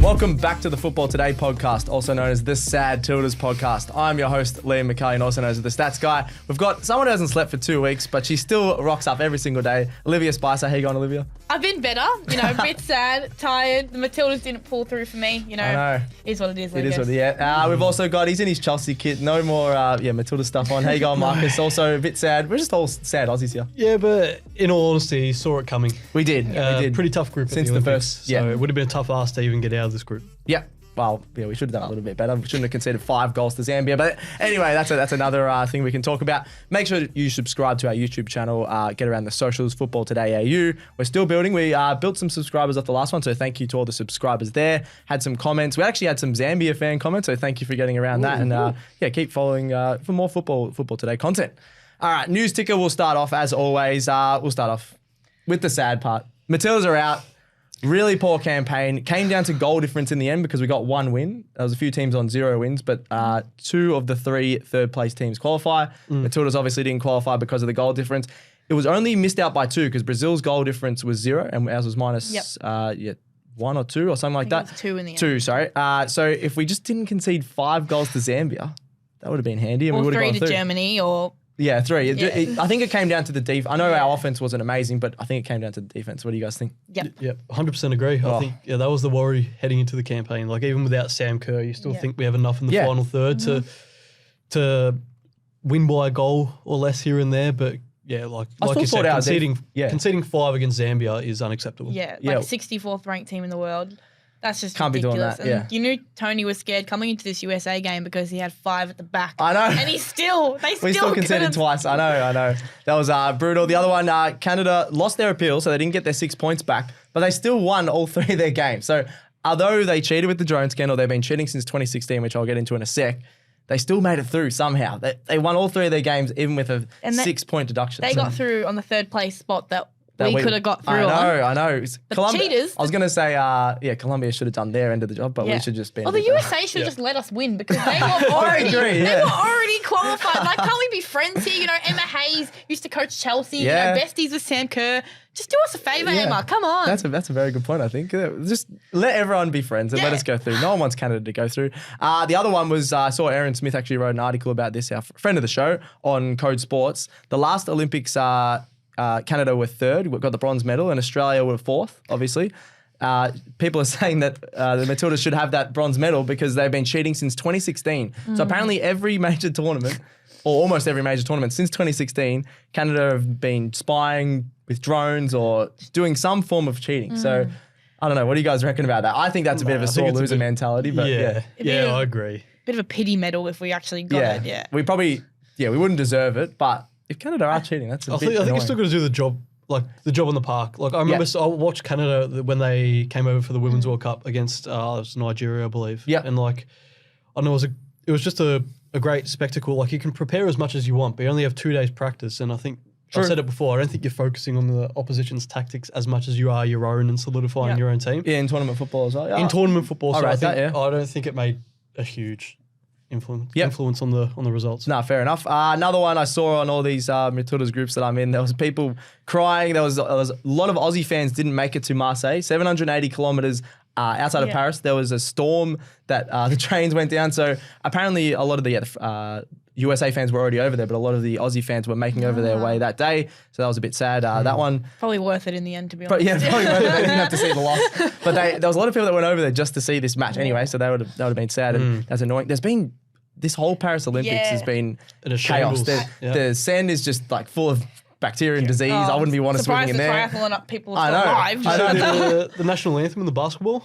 Welcome back to the Football Today podcast, also known as the Sad Tildas podcast. I'm your host, Liam McAllion, also known as the Stats Guy. We've got someone who hasn't slept for 2 weeks, but she still rocks up every single day. Olivia Spencer, how you going, Olivia? I've been better, a bit sad, tired. The Matildas didn't pull through for me, I know. Is what it is, It is what it is. We've also got, he's in his Chelsea kit, no more Matilda stuff on. How you going, Marcus? Also a bit sad. We're just all sad Aussies here. Yeah, but in all honesty, saw it coming. We did. We did. Pretty tough group Since at the the Olympics, first, yeah. So it would have been a tough ask to even get out of this group. Yeah. Well, yeah, we should have done a little bit better. We shouldn't have conceded 5 goals to Zambia. But anyway, that's another thing we can talk about. Make sure you subscribe to our YouTube channel. Get around the socials, Football Today AU. We're still building. We built some subscribers off the last one, so thank you to all the subscribers there. Had some comments. We actually had some Zambia fan comments, so thank you for getting around that. And keep following for more Football Today content. All right, news ticker. We'll start off as always. We'll start off with the sad part. Matildas are out. Really poor campaign. Came down to goal difference in the end because we got 1 win. There was a few teams on 0 wins, but 2 of the 3 third-place teams qualify. Matildas obviously didn't qualify because of the goal difference. It was only missed out by 2 because Brazil's goal difference was 0 and ours was minus 1 or 2 or something like that. It was 2 in the end. 2, sorry. So if we just didn't concede 5 goals to Zambia, that would have been handy. And Or we would have 3 gone to through. Germany or... Yeah, 3. Yeah. I think it came down to the defense. I know our offense wasn't amazing, but I think it came down to the defense. What do you guys think? Yep. 100% agree. I think that was the worry heading into the campaign. Like even without Sam Kerr, you still think we have enough in the final third to win by a goal or less here and there. But yeah, like you said, conceding 5 against Zambia is unacceptable. Yeah, 64th ranked team in the world. That's just Can't ridiculous. be doing that, And you knew Tony was scared coming into this USA game because he had 5 at the back. I know. And we still conceded couldn't. twice. I know. That was brutal. The other one, Canada lost their appeal, so they didn't get their 6 points back, but they still won all 3 of their games. So although they cheated with the drone scandal, they've been cheating since 2016, which I'll get into in a sec, they still made it through somehow. They won all 3 of their games, even with a 6-point deduction. They got through on the 3rd place spot that we could have got through I know. But the cheaters. I was going to say, Colombia should have done their end of the job, but we should just be. Well, the USA should just let us win because they were already they were already qualified. Like, can't we be friends here? Emma Hayes used to coach Chelsea. Besties with Sam Kerr. Just do us a favour, Emma. Come on. That's a very good point, I think. Just let everyone be friends and let us go through. No one wants Canada to go through. The other one was, I saw Aaron Smith actually wrote an article about this, our friend of the show, on Code Sports. The last Olympics, Canada were 3rd. We got the bronze medal, and Australia were 4th, obviously. People are saying that the Matildas should have that bronze medal because they've been cheating since 2016. So apparently every major tournament, or almost every major tournament since 2016, Canada have been spying with drones or doing some form of cheating. So I don't know. What do you guys reckon about that? I think that's a bit of a sore loser mentality. But I agree. Bit of a pity medal if we actually got it. Yeah. We probably, we wouldn't deserve it, but if Canada are cheating, that's I think you still got to do the job, like the job on the park. Like I remember, I watched Canada when they came over for the Women's World Cup against Nigeria, I believe. Yeah, and like I know it was just a great spectacle. Like you can prepare as much as you want, but you only have 2 days practice. And I think I've said it before. I don't think you're focusing on the opposition's tactics as much as you are your own and solidifying your own team. Yeah, in tournament football as well. Yeah. In tournament football, I don't think it made a huge influence on the results. No, fair enough. Another one I saw on all these Matildas groups that I'm in, there was people crying. There was a lot of Aussie fans didn't make it to Marseille, 780 kilometres outside of Paris. There was a storm that the trains went down. So apparently a lot of the USA fans were already over there, but a lot of the Aussie fans were making over their way that day. So that was a bit sad. That one... Probably worth it in the end, to be honest. Yeah, probably worth it. They didn't have to see the loss. But there was a lot of people that went over there just to see this match anyway, so that would have been sad. And that's annoying. There's been... This whole Paris Olympics has been chaos. The sand is just like full of bacteria and disease. I wouldn't be wanting to swim in there. The triathlon people are alive. I know. The national anthem in the basketball?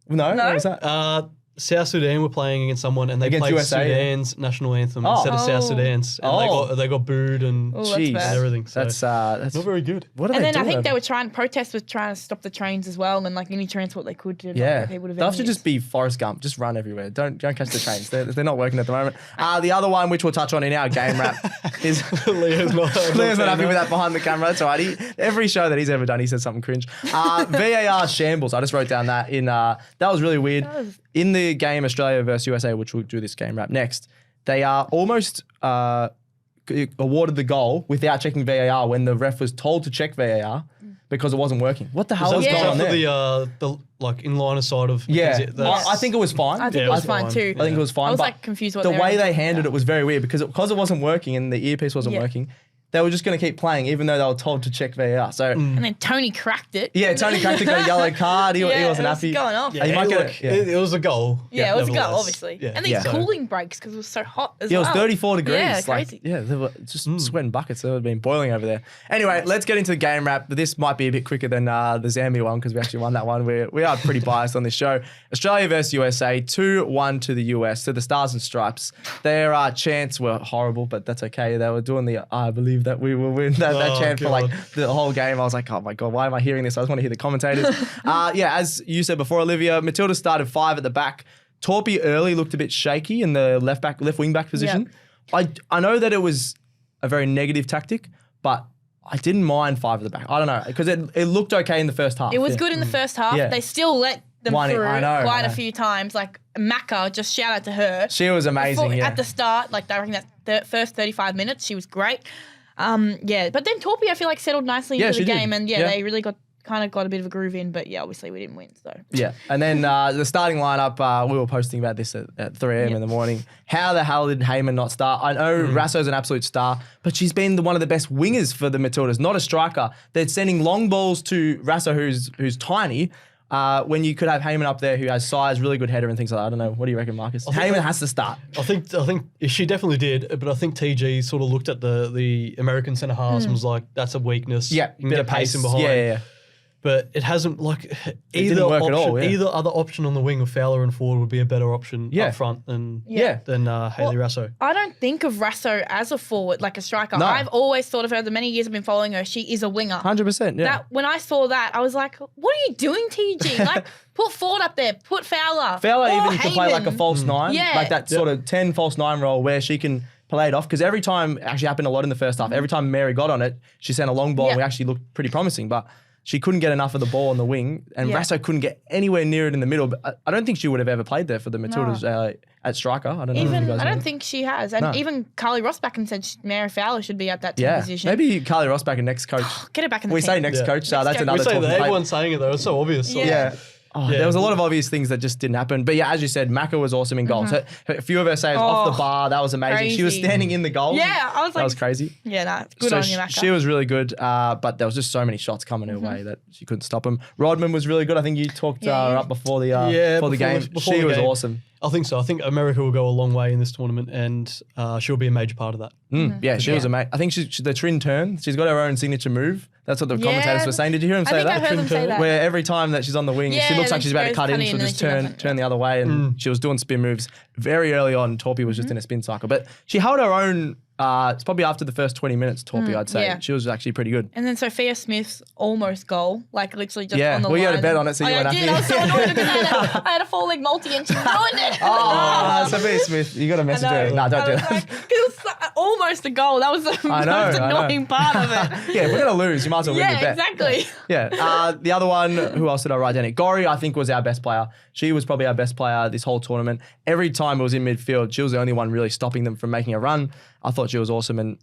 No? What was that? South Sudan were playing against someone and they played USA, Sudan's national anthem instead of South Sudan's. And they got booed and everything. So that's not very good. What are and they then doing? I think protests were trying to stop the trains as well and like any transport they could to people to They'll have to just be Forrest Gump. Just run everywhere. Don't catch the trains. They're not working at the moment. The other one, which we'll touch on in our game wrap, is Leo's not happy with that behind the camera. That's all right. Every show that he's ever done, he says something cringe. VAR shambles. I just wrote down that that was really weird. In the game Australia versus USA, which we'll do this game wrap next, they are almost awarded the goal without checking VAR when the ref was told to check VAR. because it wasn't working. What the hell Was was that going on there? the like inliner side of Yeah, Mackenzie? I think it was fine. I think it was fine too. I think it was fine. I was but like confused what the they were way they doing. handled it was very weird because it wasn't working and the earpiece wasn't working. They were just going to keep playing even though they were told to check VAR. So And then Tony cracked it. yeah, Tony cracked it, got a yellow card. He wasn't it was happy. going off. Yeah, You might get look, it. it was a goal. Yeah, it was a goal, nevertheless. obviously. Yeah. And these Yeah. cooling breaks because it was so hot as Yeah, it well. was 34 degrees. Yeah, like, crazy. yeah, they were just sweating buckets. They would have been boiling over there. Anyway, let's get into the game wrap. This might be a bit quicker than the Zambia one because we actually won that one. We are pretty biased on this show. Australia versus USA, 2-1 to the US, to the Stars and Stripes. Their chants were horrible, but that's okay. They were doing the I believe that we will win that chant for like the whole game. I was like, oh my God, why am I hearing this? I just want to hear the commentators. As you said before, Olivia, Matildas started 5 at the back. Torpy early looked a bit shaky in the left wing back position. I know that it was a very negative tactic, but I didn't mind 5 at the back. I don't know, because it looked okay in the first half. It was good in the first half. Yeah. They still let them I through know. quite a few times. Like Macca, just shout out to her. She was amazing, At the start, like I reckon that first 35 minutes, she was great. But then Torpy, I feel like settled nicely into the game, and they really got a bit of a groove in. But yeah, obviously we didn't win. So yeah, and then the starting lineup, we were posting about this at 3 a.m. in the morning. How the hell did Heyman not start? I know Rasso's an absolute star, but she's been one of the best wingers for the Matildas, not a striker. They're sending long balls to Rasso, who's tiny. When you could have Heyman up there who has size, really good header and things like that. I don't know. What do you reckon, Marcus? Heyman has to start. I think she definitely did, but I think TG sort of looked at the American centre halves and was like, that's a weakness. Yeah, you can get pace in behind. Yeah. But it hasn't either didn't work option, at all, yeah. either other option on the wing of Fowler and Ford would be a better option up front than Hayley Rasso. I don't think of Rasso as a forward, like a striker. No. I've always thought of her, the many years I've been following her, she is a winger. 100%, yeah. When I saw that, I was like, what are you doing, TG? Like, put Ford up there, put Fowler. Fowler or even can play like a false 9, Yeah. like that sort of 10 false 9 role where she can play it off. Because every time, actually happened a lot in the first half, every time Mary got on it, she sent a long ball and we actually looked pretty promising. But she couldn't get enough of the ball on the wing, and Rasso couldn't get anywhere near it in the middle. But I don't think she would have ever played there for the Matildas at striker. I don't know. If you guys I know. don't think she has. And even Carly Rossbacken said Mary Fowler should be at that 10 position. Maybe Carly Rossbacken next coach. Get her back in the We team. say next coach. That's coach. another We say talking that, point. everyone's saying it though. It's so obvious. Yeah. There was a lot of obvious things that just didn't happen. But yeah, as you said, Macca was awesome in goals. A few of her saves off the bar, that was amazing. She was crazy. standing in the goals. Yeah, I was like, that was crazy. Yeah, good on you, Macca. She was really good, but there was just so many shots coming her way that she couldn't stop them. Rodman was really good. I think you talked her up before the game. She was awesome. I think so. I think America will go a long way in this tournament, and she'll be a major part of that. Yeah, she was amazing. I think the Trin turn. She's got her own signature move. That's what the commentators were saying. Did you hear him say that? I heard them say that. Where every time that she's on the wing, she looks like she's about to cut in. She'll just turn the other way, and she was doing spin moves very early on. Torpy was just in a spin cycle, but she held her own. It's probably after the first 20 minutes, Torpy, I'd say. She was actually pretty good. And then Sophia Smith's almost goal, like literally just on the line. You had a bet on it, so you went I happy. did. I was so annoyed because I had a full leg multi and she ruined it. Sophia Smith, you got to message her. No, don't do that. Because it was almost a goal. That was the most annoying part of it. Yeah, if we're going to lose, you might as well win the bet. Exactly. Yeah. The other one, who else did I write down here? Gori, I think, was our best player. She was probably our best player this whole tournament. Every time it was in midfield, she was the only one really stopping them from making a run. I thought she was awesome, and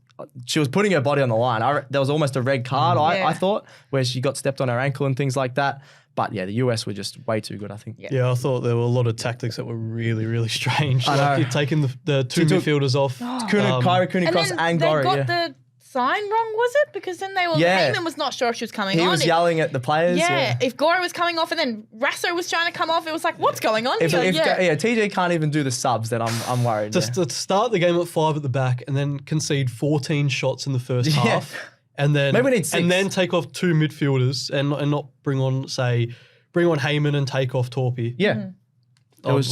she was putting her body on the line. There was almost a red card, I thought, where she got stepped on her ankle and things like that. But yeah, the US were just way too good, I think. Yeah, I thought there were a lot of tactics that were really, really strange. I know. Like you're taking the two midfielders off. Kyra Cooney-Cross and Gori. They got the sign wrong, was it? Because then they were. Heyman was not sure if she was coming on. He was yelling at the players. Yeah, if Gori was coming off and then Rasso was trying to come off, it was like, what's going on here? TJ can't even do the subs, then I'm worried. To start the game at 5 at the back and then concede 14 shots in the first half. And then maybe we need 6. And then take off 2 midfielders and not bring on Heyman and take off Torpy. Yeah. It was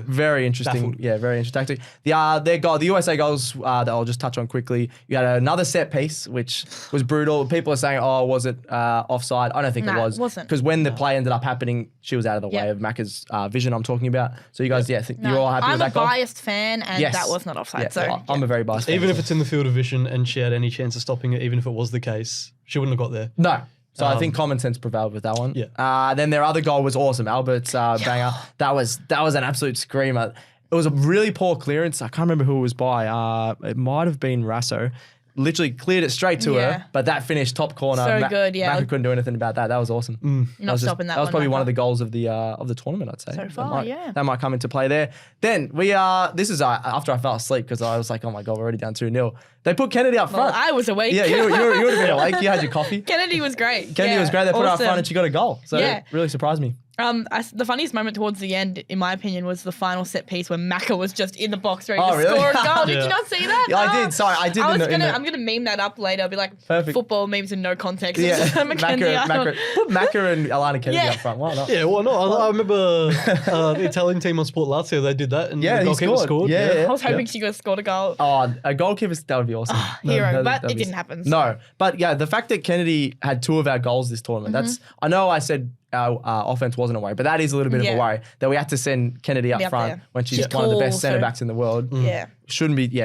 very interesting. Baffled. Yeah, very interesting tactic. The USA goals that I'll just touch on quickly. You had another set piece, which was brutal. People are saying, "Oh, was it offside?" I don't think it was. It wasn't. Because when the play ended up happening, she was out of the way of Macca's vision. I'm talking about. So you guys, you're all happy with that goal? I'm a biased fan, and that was not offside. Yeah, so I'm a very biased fan. Even if it's in the field of vision and she had any chance of stopping it, even if it was the case, she wouldn't have got there. No. So I think common sense prevailed with that one. Yeah. Then their other goal was awesome. Albert's banger. That was an absolute screamer. It was a really poor clearance. I can't remember who it was by. It might have been Rasso. literally cleared it straight to her, but that finished top corner. So good, yeah. Macca couldn't do anything about that. That was awesome. Not stopping that. That was probably one of the goals of the tournament, I'd say. So far, that might come into play there. Then we are. This is after I fell asleep because I was like, oh my god, we're already down 2-0. They put Kennedy up front. Well, I was awake. Yeah, you would have been awake. You had your coffee. Kennedy was great. Kennedy was great. They put her up front and she got a goal. So it really surprised me. The funniest moment towards the end, in my opinion, was the final set piece when Macca was just in the box ready to really? score a goal. Did you not see that? Yeah, I did. Sorry, I did. I'm gonna meme that up later. I'll be like, football memes in no context. Yeah, Macca. Put Macca and Alana Kennedy up front. Why not? Yeah, why not? I remember the Italian team on Sport Lazio, they did that, and the goalkeeper scored. Yeah. I was hoping she could scored a goal. Oh, a goalkeeper, that would be awesome. Hero, but it didn't happen. So. No, but yeah, the fact that Kennedy had 2 of our goals this tournament, I know I said our offense wasn't a worry, but that is a little bit of a worry that we had to send Kennedy up front when she's one of the best centre backs in the world. Yeah.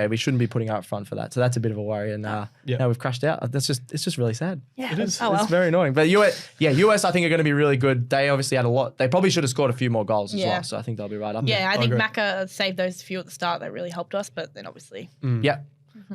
We shouldn't be putting her up front for that. So that's a bit of a worry. And now we've crashed out. It's just really sad. Yeah. It is. It's very annoying. But US I think are going to be really good. They obviously had a lot. They probably should have scored a few more goals as well. So I think they'll be right up there. Yeah, I think Macca saved those few at the start that really helped us, but then obviously. Yeah.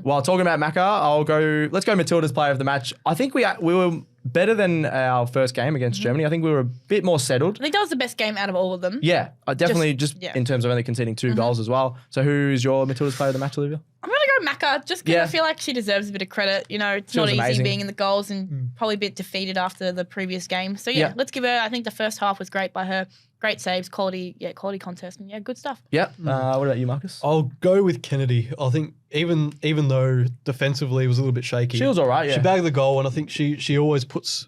While talking about Macca, let's go Matilda's player of the match. I think we were better than our first game against Germany. I think we were a bit more settled. I think that was the best game out of all of them. Yeah, definitely just in terms of only conceding 2 goals as well. So who's your Matilda's player of the match, Olivia? I'm going to go Macca just because I feel like she deserves a bit of credit. You know, it's not easy being in the goals and probably a bit defeated after the previous game. So let's give her, I think the first half was great by her. Great saves, quality contest, and good stuff. Yep. What about you, Marcus? I'll go with Kennedy. I think even though defensively it was a little bit shaky, she was all right. Yeah. She bagged the goal, and I think she always puts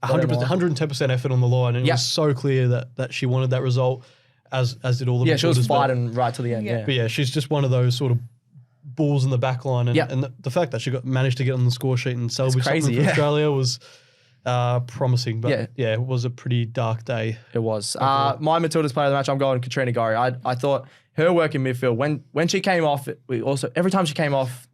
110% effort on the line, and it was so clear that she wanted that result, as did all the. Yeah, she was fighting right to the end. Yeah. But yeah, she's just one of those sort of balls in the back line, and the fact that she managed to get on the score sheet and salvage something for Australia was. Promising, but it was a pretty dark day. It was. My Matilda's player of the match, I'm going Katrina Gorry. I thought her work in midfield, when she came off, every time she came off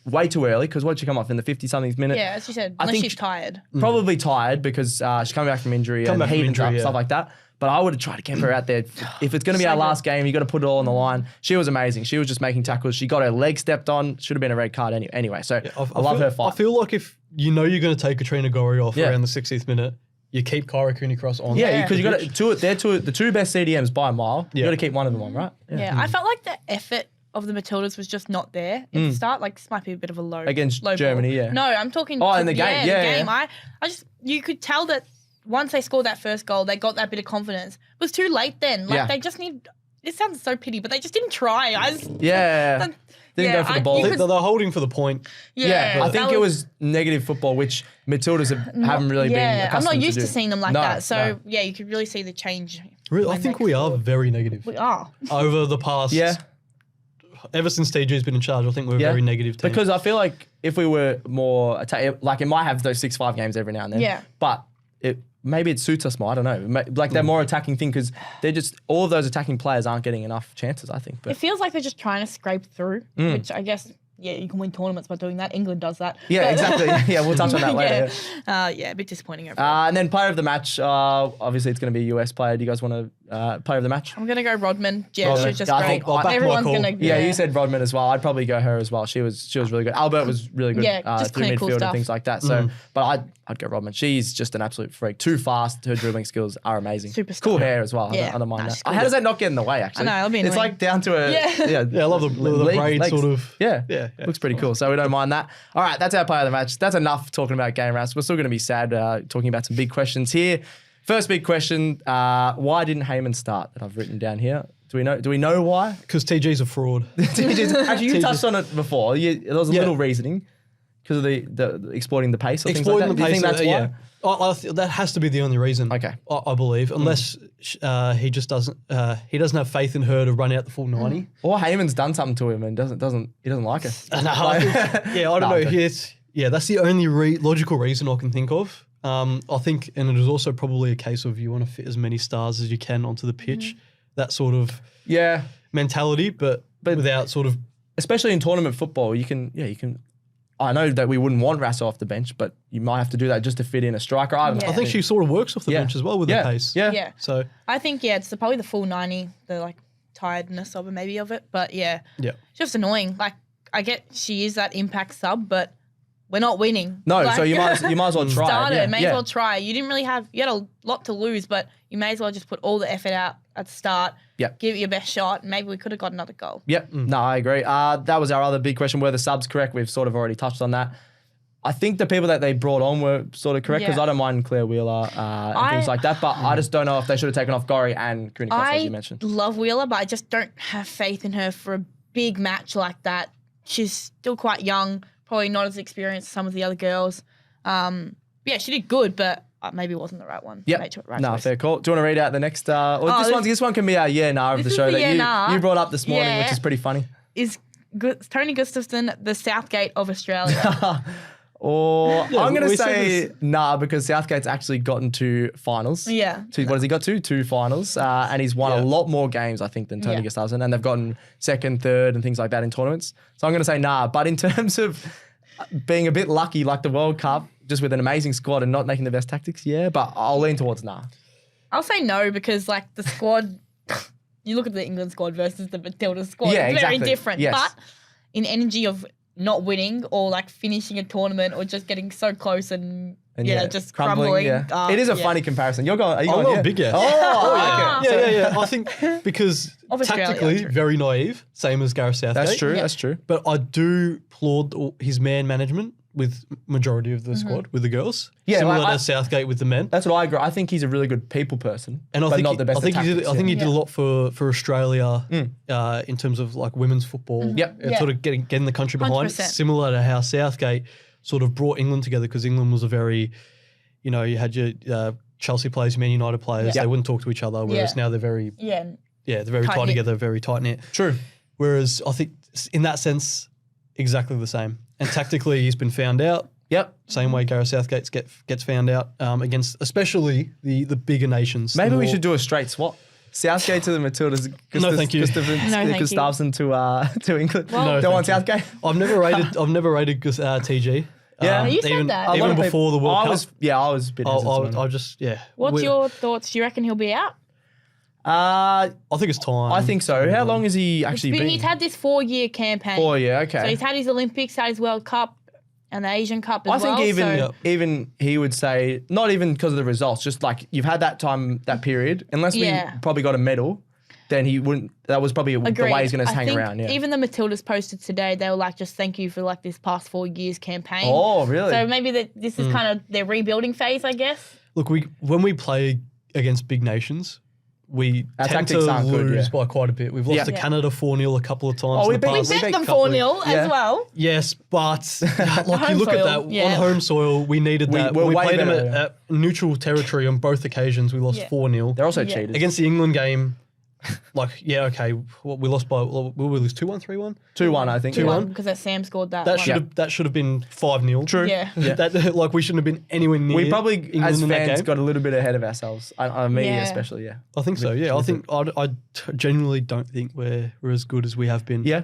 way too early, because what did she come off in the 50-something minute? Yeah, as you said, unless she's tired. Probably tired because she's coming back from injury and heat and stuff like that. But I would have tried to keep her out there. If it's going to be our last game, you got to put it all on the line. She was amazing. She was just making tackles. She got her leg stepped on. Should have been a red card anyway. So I love her fight. I feel like if you know you're going to take Katrina Gorry off around the 60th minute, you keep Kyra Cooney-Cross on. Yeah, because you got the 2 best CDMs by a mile. You got to keep one of them on, right? Yeah, I felt like the effort of the Matildas was just not there at the start. Like this might be a bit of a low against low Germany. Ball. No, I'm talking. In the game. The game. I just you could tell that. Once they scored that first goal, they got that bit of confidence. It was too late then. They just need... It sounds so pity, but they just didn't try. Didn't go for the ball. They're holding for the point. Yeah, I think it was negative football, which Matildas haven't really been accustomed to. I'm not used to seeing them like that. So, you could really see the change. Really, I think we are very negative. We are. Over the past... Ever since TG's been in charge, I think we're a very negative team. Because I feel like if we were more... Like, it might have those 6-5 games every now and then. Yeah. But... Maybe it suits us more. I don't know. Like they're more attacking thing because they're just all of those attacking players aren't getting enough chances. I think. But it feels like they're just trying to scrape through, which I guess you can win tournaments by doing that. England does that. Yeah, exactly. Yeah, we'll touch on that later. A bit disappointing. And then player of the match. Obviously, it's going to be a US player. Do you guys want to player of the match? I'm going to go Rodman. Yeah, she was just great. Everyone's going to. Yeah, you said Rodman as well. I'd probably go her as well. She was really good. Albert was really good through midfield and things like that. So, but I'd go Rodman. She's just an absolute freak. Too fast. Her dribbling skills are amazing. Superstar. Cool hair as well. I don't mind that. How does that not get in the way? Actually, I know. It's like down to a yeah. I love the braid legs. sort of. Yeah. Looks pretty cool. So we don't mind that. All right, that's our player of the match. That's enough talking about game wraps. We're still going to be sad talking about some big questions here. First big question: why didn't Heyman start? That I've written down here. Do we know why? Because TG's a fraud. Actually, you touched on it before. There was a little reasoning because of the exploiting the pace or things like that. Do you think that's why? That has to be the only reason. Okay, I believe, unless he just doesn't have faith in her to run out the full 90. Or Heyman's done something to him and he doesn't like it. I don't know. That's the only logical reason I can think of. I think, and it is also probably a case of you want to fit as many stars as you can onto the pitch. That sort of mentality, but without sort of, especially in tournament football, you can. I know that we wouldn't want Rasso off the bench, but you might have to do that just to fit in a striker. I think she sort of works off the bench as well with the pace. Yeah. So I think it's probably the full 90, the tiredness of it, but just annoying. Like I get she is that impact sub, but we're not winning. No, so you might as well try. Start it. May as well try. You didn't really you had a lot to lose, but you may as well just put all the effort out at the start. Yep. Give it your best shot. Maybe we could have got another goal. Yep. No, I agree. That was our other big question. Were the subs correct? We've sort of already touched on that. I think the people that they brought on were sort of correct because I don't mind Claire Wheeler and things like that, but I just don't know if they should have taken off Gorry and Cooney Cross, as you mentioned. I love Wheeler, but I just don't have faith in her for a big match like that. She's still quite young, probably not as experienced as some of the other girls. Yeah, she did good, but maybe it wasn't the right one. Yep. Fair call. Do you want to read out the next? This one can be our nah of the show that you brought up this morning, which is pretty funny. Is Tony Gustavsson the Southgate of Australia? Or I'm going to say nah, because Southgate's actually gotten to finals. Yeah. What has he got to? 2 finals. And he's won a lot more games, I think, than Tony Gustavsson. And they've gotten 2nd, 3rd and things like that in tournaments. So I'm going to say nah. But in terms of being a bit lucky, like the World Cup, just with an amazing squad and not making the best tactics, but I'll lean towards nah. I'll say no because, like, the squad, you look at the England squad versus the Matildas squad, it's very different. Yes. But in energy of not winning or like finishing a tournament or just getting so close and just crumbling. It is a funny comparison. You're going. Are you I'm going big yes. Oh, I think because tactically very naive, same as Gareth Southgate. That's true. That's true. But I do applaud his man management with majority of the squad with the girls. Yeah, similar to Southgate with the men. That's what I agree. I think he's a really good people person, and I think not the best. I think he did a lot for Australia in terms of like women's football. Sort of getting the country behind. 100%. Similar to how Southgate sort of brought England together because England was a very, you had your Chelsea players, Man United players. They wouldn't talk to each other. Whereas now they're very they're very tight together, very tight knit. True. Whereas I think in that sense, exactly the same. And tactically, he's been found out. Yep. Same way Gareth Southgate gets found out against, especially the bigger nations. Maybe we should do a straight swap. Southgate to the Matildas. No, thank you. Gustavsson to England. Well, don't want Southgate. I've never rated TG. Yeah, you said that. Even before the World Cup. I was a bit hesitant. What's your thoughts? Do you reckon he'll be out? I think it's time. I think so. How long has he actually been? He's had this 4-year campaign. 4 year, okay. So he's had his Olympics, had his World Cup, and the Asian Cup as well. I think even he would say, not even because of the results, just like you've had that period, unless we probably got a medal, then he wouldn't, that was probably the way he's going to hang around. Yeah. Even the Matildas posted today, they were like, just thank you for like this past 4 years campaign. Oh, really? So maybe this is kind of their rebuilding phase, I guess. Look, when we play against big nations, we tend to lose by quite a bit. We've lost to Canada 4-0 a couple of times. We beat them 4-0 as well. Yes, but like you look at that, on home soil, we needed that. We played them at neutral territory on both occasions. We lost 4-0. They're also cheaters. Against the England game, we lost by, will we lose 2-1, 3-1? 2-1, I think. 2-1. Because Sam scored that. That should have been 5-0. True. Yeah. That, we shouldn't have been anywhere near. We probably, England as in fans, that game. got a little bit ahead of ourselves. Me especially, I think so, I think I genuinely don't think we're as good as we have been. Yeah.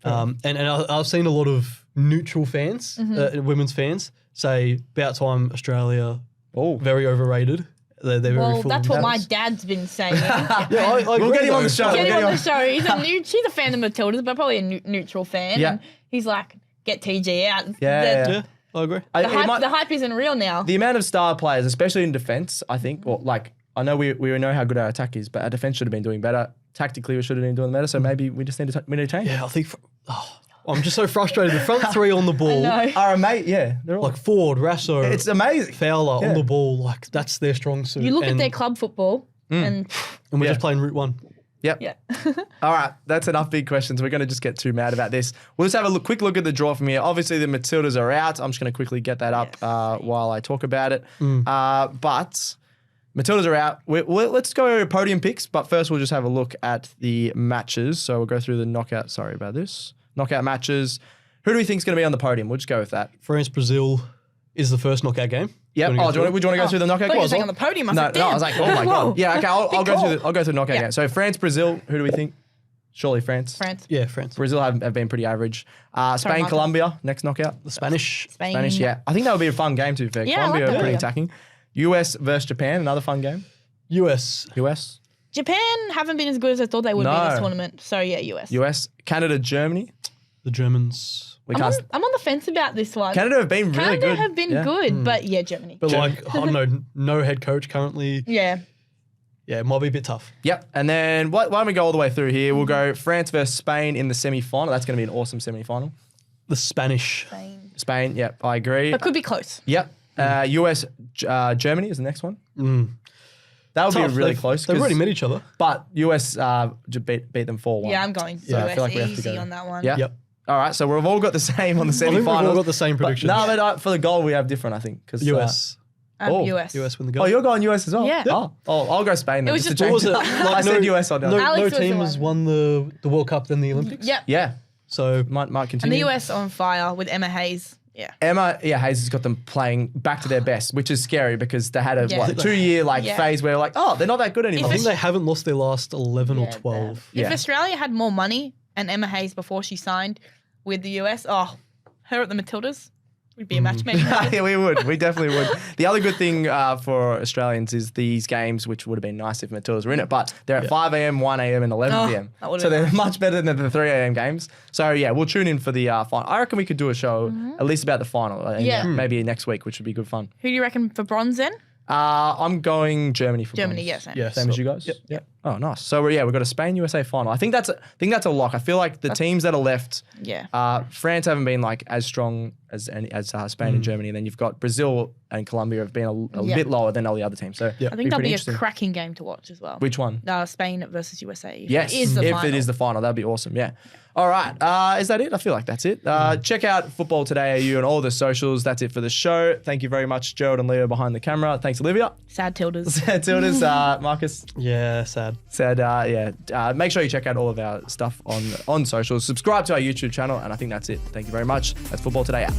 And I've seen a lot of neutral fans, women's fans, say, about time Australia, very overrated. They're very full that's what my dad's been saying. We'll get him on the show. Get him on the show. She's a fan of Matildas, but probably a neutral fan. Yeah. And he's like, get TG out. I agree. The hype isn't real now. The amount of star players, especially in defence, I think, I know we know how good our attack is, but our defence should have been doing better. Tactically, we should have been doing better. So maybe we just need to change. Yeah, I think. I'm just so frustrated. The front three on the ball are amazing. Yeah, they're all like Ford, Rasso. It's amazing. Fowler on the ball. Like that's their strong suit. You look at their club football and we're just playing Route 1. Yep. Yeah. All right, that's enough big questions. We're going to just get too mad about this. We'll just have a quick look at the draw from here. Obviously, the Matildas are out. I'm just going to quickly get that up while I talk about it. But Matildas are out. Let's go podium picks. But first, we'll just have a look at the matches. So we'll go through the knockout. Sorry about this. Knockout matches. Who do we think is going to be on the podium? We'll just go with that. France-Brazil is the first knockout game. Yep. Do you want to go through the knockout game? I thought you were on the podium. I was like, oh my God. Yeah, okay, I'll go through the knockout game. So France-Brazil, who do we think? Surely France. Yeah, France. Brazil have been pretty average. Spain, Colombia, next knockout. The Spanish. Spanish, yeah. I think that would be a fun game, to be fair. Yeah, Colombia are pretty attacking. US versus Japan, another fun game. US. Japan haven't been as good as I thought they would be in this tournament. So, yeah, US. Canada, Germany. The Germans. I'm on the fence about this one. Canada have been really good. Canada have been good, but yeah, Germany. But like, I don't know, no head coach currently. Yeah. Yeah, it might be a bit tough. Yep. And then why don't we go all the way through here? We'll go France versus Spain in the semi-final. That's going to be an awesome semi-final. The Spanish. Spain, yep, I agree. But could be close. Yep. US, Germany is the next one. That would be really close. They've already met each other. But US beat them 4-1. Yeah, I'm going So I US feel like we have to easy go. on that one. Yeah. Yep. All right, so we've all got the same on the I think semi-finals. we've all got the same predictions. No, but for the goal, we have different, I think. Cause, US. US. US win the goal. Oh, you're going US as well? Yeah. Oh, I'll go Spain then. It was just just- to change What was it? it. I said US on No, Alex no was the team has one. won the World Cup than the Olympics. Yep. Yeah, So might And continue. the US on fire with Emma Hayes. Yeah. Hayes has got them playing back to their best, which is scary because they had a Yeah. 2-year Yeah. phase where like, oh, they're not that good anymore. I think they haven't lost their last 11 or 12. Yeah. If Australia had more money and Emma Hayes before she signed with the US, her at the Matildas would be a match made. Yeah, we would. We definitely would. The other good thing for Australians is these games, which would have been nice if Matildas were in it, but they're at 5 a.m., 1 a.m. and 11 p.m. So they're much better than the 3 a.m. games. So yeah, we'll tune in for the final. I reckon we could do a show at least about the final. Maybe next week, which would be good fun. Who do you reckon for bronze then? I'm going Germany for Germany, bronze. yes. Yeah, Same as you guys? Yep. Oh, nice. So we've got a Spain-USA final. I think that's a lock. I feel like the teams that are left, France haven't been like as strong as Spain and Germany. And then you've got Brazil and Colombia have been a bit lower than all the other teams. So I think that'll be a cracking game to watch as well. Which one? Spain versus USA. Yes, if it is the final, that'd be awesome. Yeah. All right. Is that it? I feel like that's it. Check out Football Today AU and all the socials. That's it for the show. Thank you very much, Gerald and Leo behind the camera. Thanks, Olivia. Sad Tildas. Sad Tildas. Marcus. Yeah, sad. Said, make sure you check out all of our stuff on socials. Subscribe to our YouTube channel, and I think that's it. Thank you very much. That's Football Today out.